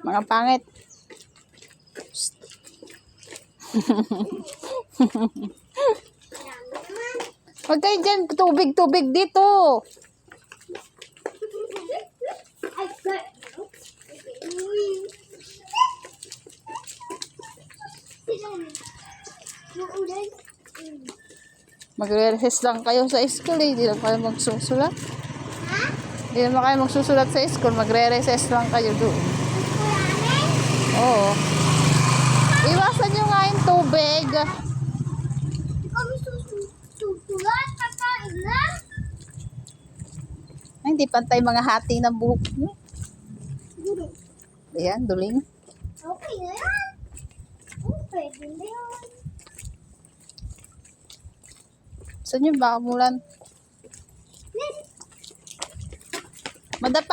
Mga pangit. Huwag kayo dyan. Tubig dito. Magre-recess lang kayo sa school eh. Hindi lang kayo magsusulat. Hindi naman kayo magsusulat sa school. Magre-recess lang kayo doon. Oo. Iwasan nyo nga yung tubig. Ay, hindi pantay mga hati ng buhok nyo. Ayan, duling. Okay na yan. Okay, hindi yan. Saan yung baka mulan? Madapa.